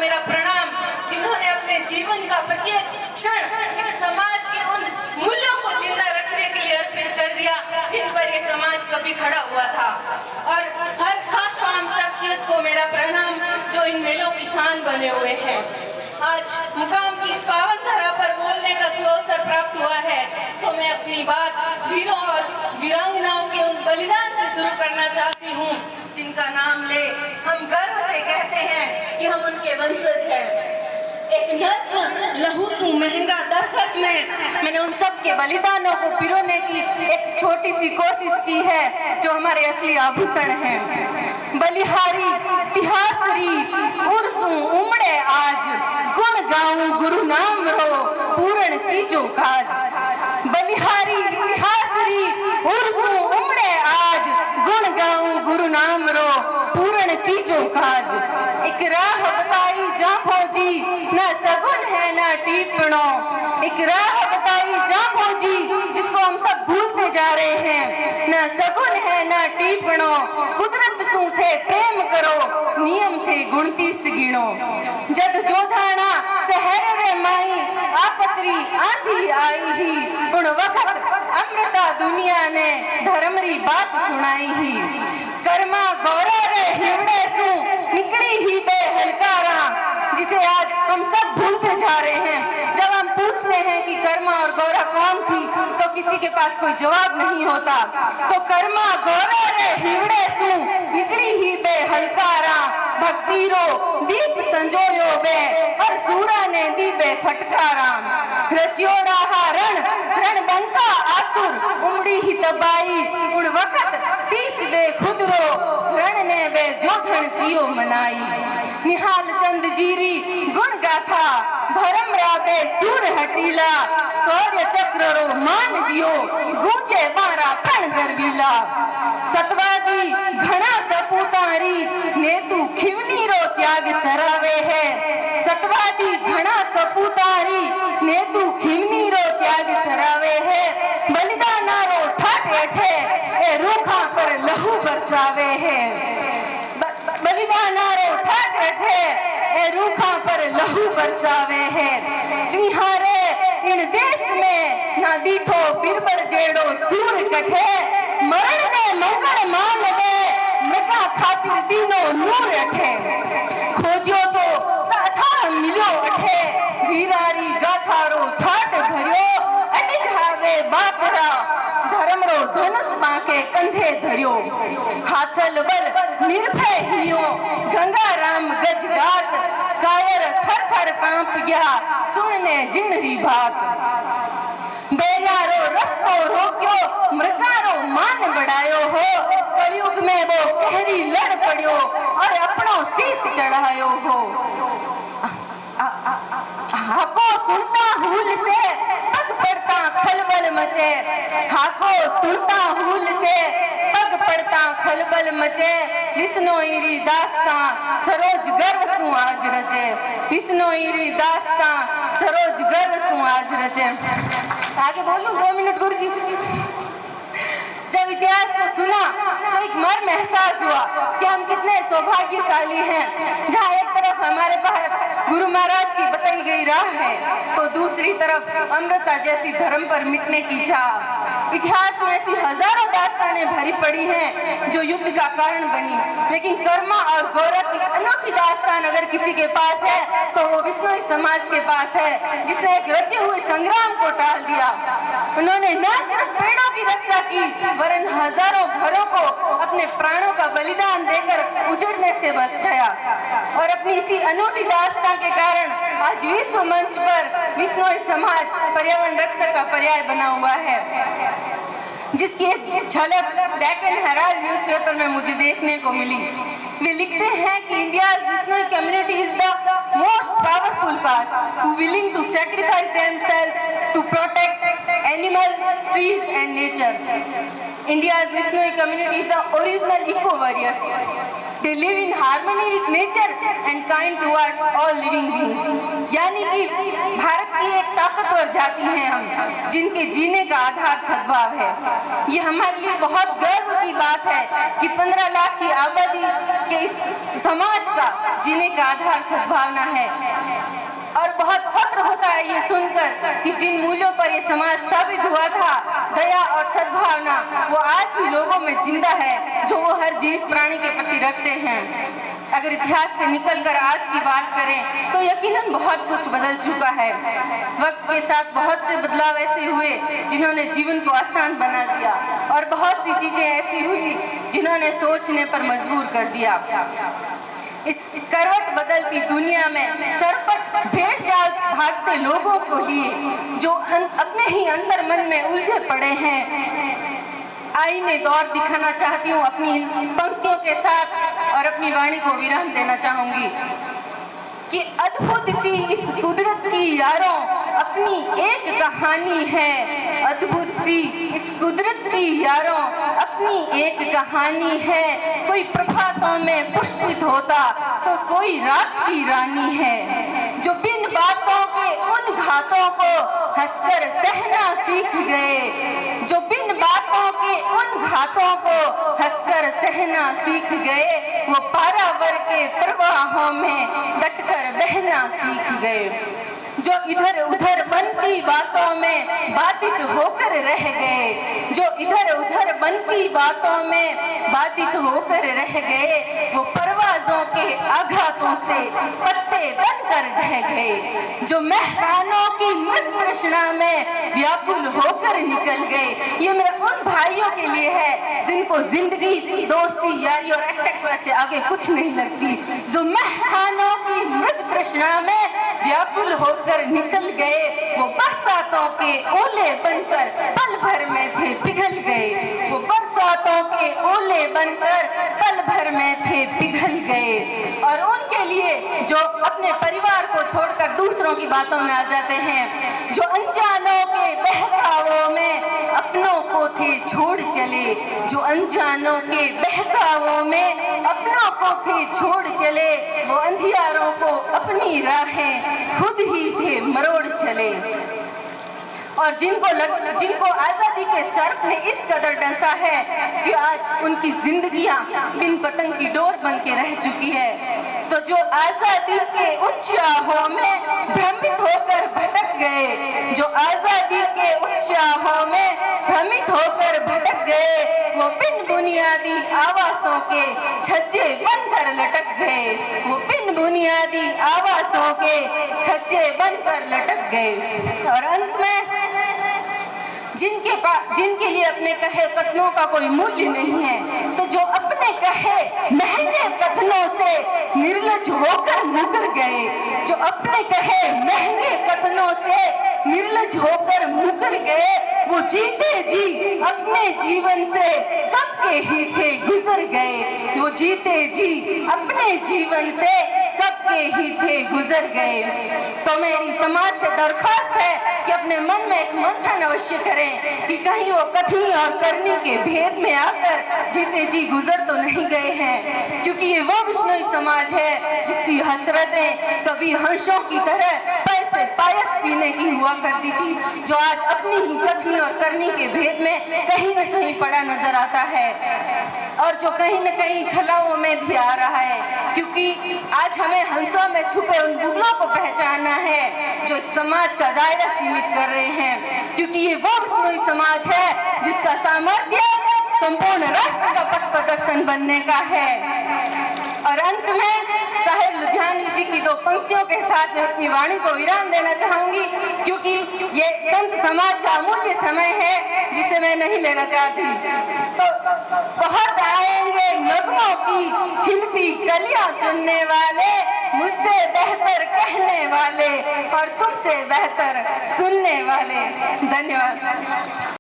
मेरा प्रणाम, जिन्होंने अपने जीवन का प्रत्येक क्षण इस समाज के उन मूल्यों को जिंदा रखने के लिए अर्पित कर दिया जिन पर ये समाज कभी खड़ा हुआ था। और हर खास आम शख्सियत को मेरा प्रणाम जो इन मेलों की शान बने हुए हैं। आज मुकाम की इस पावन धरा पर बोलने का सुअवसर प्राप्त हुआ है, तो मैं अपनी बात वीरों और वीरांगनाओं के उन बलिदान से शुरू करना चाहती हूँ जिनका नाम ले हम गर्व से कहते हैं कि हम उनके वंशज हैं। एक नज्म लहू सू महंगा दरखत में मैंने उन सब के बलिदानों को पिरोने की एक छोटी सी कोशिश की है जो हमारे असली आभूषण हैं। बलिहारी तिहासरी उर्सू उमड़े आज, गुण गाऊं गुरु नाम रो पूर्ण कीजो काज। बलिहारी तिहासरी उर्सू उमड़े आज, गुण गाऊं गुरु नाम रो पूर्ण कीजो काज। एक राह बताई जा फौजी न सगुन है न टीपणो, एक राह बताई जा फौजी जिसको हम सब भूलते जा रहे हैं। न सगुन है न टीपणो, कुदरत सू थे प्रेम करो, नियम थे गुणतीस गिणो। जद जोधाना शहर रे माई, आपतरी आंधी आई ही, उन वक्त अमृता दुनिया ने धर्मरी बात सुनाई ही। कर्मा गौरा रे हिवड़े सू निकली ही बेहलकारा, जिसे आज हम सब भूलते जा रहे हैं। जब हम पूछते हैं कि कर्मा और गौरा कौन थी तो किसी के पास कोई जवाब नहीं होता। तो कर्मा गौरा रे हिवड़े सू निकली ही बेहलकारा, भक्तिरो दीप संजोयो बे और सूरा ने दी बे फटकारा। रचियोड़ा रण रणबंका आतुर, उमड़ी ही तबाई उड़ वक्त शीश दे खुद रो, रण ने बे जोधन कियो मनाई। निहाल चंद जीरी गुण गाथा, धर्म राबे सूर हटीला, शौर्य चक्र रो मान दियो, गूंजे मारा प्रण गर्वीला। सतवादी घना सपूतारी ने तू खिवनी रो त्याग सरावे है, सतवादी घना सपूतारी ने तू खिवनी रो त्याग सरावे है। बलिदाना रो ठाठ अठे ए रूखा पर लहू बरसावे है, बलिदाना रो ठाठ अठे ए रूखा पर लहू बरसावे है। सिंहारे इन देश में ना दीठो बिरबल जेड़ो सूर कठे, मरण ने मंगल मान दे मृगा खातिर दीनो नूर अठे। खोजो तो ताथा मिलो अठे, वीरारी गाथारो ठाट भरियो, अडिग हावे बापरा धर्म रो धनुष बांके कंधे धरियो। हाथल बल निर्भय हियो, गंगा राम गज गात, कायर थर थर कांप गया सुनने जिनरी बात। बेलारो रस्तो रोक्यो, मृगारो मान बढ़ायो हो, कलयुग में वो कहरी लड़ पड़ियो और अपनो शीश चढ़ायो हो। हाको सुनता हुल से पग पड़ता खलबल मचे, हाको सुनता हुल से पग पड़ता खलबल मचे। विष्णोईरी दास्तां सरोज गर्व सु आज रचे, विष्णोईरी दास्तां सरोज गर्व सु आज रचे। आगे बोलूं 2 मिनट गुरुजी। जब इतिहास को सुना तो एक मर्म एहसास हुआ कि हम कितने सौभाग्यशाली हैं, जहाँ एक तरफ हमारे पास गुरु महाराज की बताई गई राह है तो दूसरी तरफ अमृता जैसी धर्म पर मिटने की चाह। इतिहास में ऐसी हजारों दास्तानें भरी पड़ी हैं जो युद्ध का कारण बनी, लेकिन कर्मा और गौरा की अनूठी दास्तान अगर किसी के पास है तो वो विष्णोई समाज के पास है, जिसने एक रचे हुए संग्राम को टाल दिया। उन्होंने न सिर्फ पेड़ों की रक्षा की वरन हजारों घरों को अपने प्राणों का बलिदान देकर उजड़ने से बचाया। और अपनी इसी अनूठी दास्तान के कारण आज विश्व मंच पर विष्णोई समाज पर्यावरण रक्षक का पर्याय बना हुआ है, जिसकी एक झलक डेक्कन हेराल्ड न्यूज़पेपर में मुझे देखने को मिली। वे लिखते हैं कि India's Vishnoi community is the most powerful caste who willing to sacrifice themself to protect animal, trees and nature. India's Vishnoi community is the original eco warriors. They live in harmony with nature and kind towards all living beings. यानी कि भारत की एक ताकतवर जाति हैं हम, जिनके जीने का आधार सद्भाव है। ये हमारे लिए बहुत गर्व की बात है कि 15 लाख की आबादी के इस समाज का जीने का आधार सद्भावना है। और बहुत फक्र होता है ये सुनकर कि जिन मूल्यों पर ये समाज स्थापित हुआ था, दया और सद्भावना, वो आज भी लोगों में जिंदा है, जो वो हर जीवित प्राणी के प्रति रखते हैं। अगर इतिहास से निकलकर आज की बात करें तो यकीनन बहुत कुछ बदल चुका है। वक्त के साथ बहुत से बदलाव ऐसे हुए जिन्होंने जीवन को आसान बना दिया, और बहुत सी चीजें ऐसी हुई जिन्होंने सोचने पर मजबूर कर दिया। इस करवट बदलती दुनिया में सरपट भेड़ चाल भागते लोगों को लिए, जो अपने ही अंतर मन में उलझे पड़े हैं, आईने दौर दिखाना चाहती हूँ अपनी पंक्तियों के साथ, और अपनी वाणी को विराम देना चाहूंगी कि अद्भुत सी इस कुदरत की यारों अपनी एक कहानी है। अद्भुत सी इस कुदरत की यारों अपनी एक कहानी है। कोई प्रभातों में पुष्पित होता तो कोई रात की रानी है, जो बिन बातों के उन घातों को हंसकर सहना सीख गए, जो बिन बातों के उन घातों को हंसकर सहना सीख गए, वो पारावर के प्रवाहों में डटकर बहना सीख गए, जो इधर उधर बनती बातों में बाधित होकर रह गए, जो इधर उधर बनती बातों में बाधित होकर रह गए, वो परवाजों के आघातों से पत्ते बनकर ढह गए, जो मेहमानों की मृत तृष्णा में व्याकुल होकर निकल गए। ये मेरे उन भाइयों के लिए है जिनको जिंदगी, दोस्ती, यारी और एक्सेट्रा से आगे कुछ नहीं लगती, जो मेहमानों की मृत तृष्णा में व्याकुल होकर निकल गए, वो बरसातों के ओले बनकर पल भर में थे पिघल गए, वो बरसातों के ओले बनकर पल भर में थे पिघल गए। और उनके लिए जो अपने परिवार को छोड़कर दूसरों की बातों में आ जाते हैं, जो अनजानों के बहकावों में अपनों को थे छोड़ चले, जो अनजानों के बहकावों में अपनों को थे छोड़ चले, वो अंधियारों को अपनी राहें खुद ही थे मरोड़ चले। और जिनको आजादी के सर्फ ने इस कदर डंसा है कि आज उनकी जिंदगियां बिन पतंग की डोर बन के रह चुकी है, तो जो आजादी के उत्साहों में भ्रमित होकर भटक गए, जो आजादी के उत्साहों में भ्रमित होकर भटक गए, वो बिन बुनियादी आवासों के छज्जे बनकर लटक गए, वो बिन बुनियादी आवासों के छज्जे बनकर लटक गए। और अंत में जिनके लिए अपने कहे कथनों का कोई मूल्य नहीं है, तो जो अपने कहे महंगे कथनों से निर्लज होकर मुकर गए, जो अपने कहे महंगे कथनों से निर्लज होकर मुकर गए, वो जीते जी अपने जीवन से कब के ही थे गुजर गए, वो जीते जी अपने जीवन से कब के ही थे गुजर गए। तो मेरी समाज से दरख्वास्त है कि अपने मन में एक मंथन अवश्य करें कि कहीं वो कथनी और करनी के भेद में आकर जीते जी गुजर तो नहीं गए हैं, क्योंकि ये वो विष्णुई समाज है जिसकी हसरतें कभी हंसों की तरह पैसे पायस पीने की हुआ करती थी, जो आज अपनी ही कथनी और करनी के भेद में कहीं न कहीं पड़ा नजर आता है, और जो कहीं न कहीं छलाओं में भी आ रहा है, क्योंकि आज हमें हंसों में छुपे उन बुगलों को पहचानना है जो समाज का दायरा सीमित कर रहे हैं, क्योंकि ये वो विष्णुई समाज है जिसका सामर्थ्य संपूर्ण राष्ट्र का पथ प्रदर्शन बनने का है। और अंत में साहिब लुधियानवी जी की दो पंक्तियों के साथ मैं अपनी वाणी को विराम देना चाहूंगी, क्योंकि ये संत समाज का अमूल्य समय है जिसे मैं नहीं लेना चाहती। तो बहुत आएंगे नगमों की खिलती कलियां चुनने वाले, मुझसे बेहतर कहने वाले और तुमसे बेहतर सुनने वाले। धन्यवाद।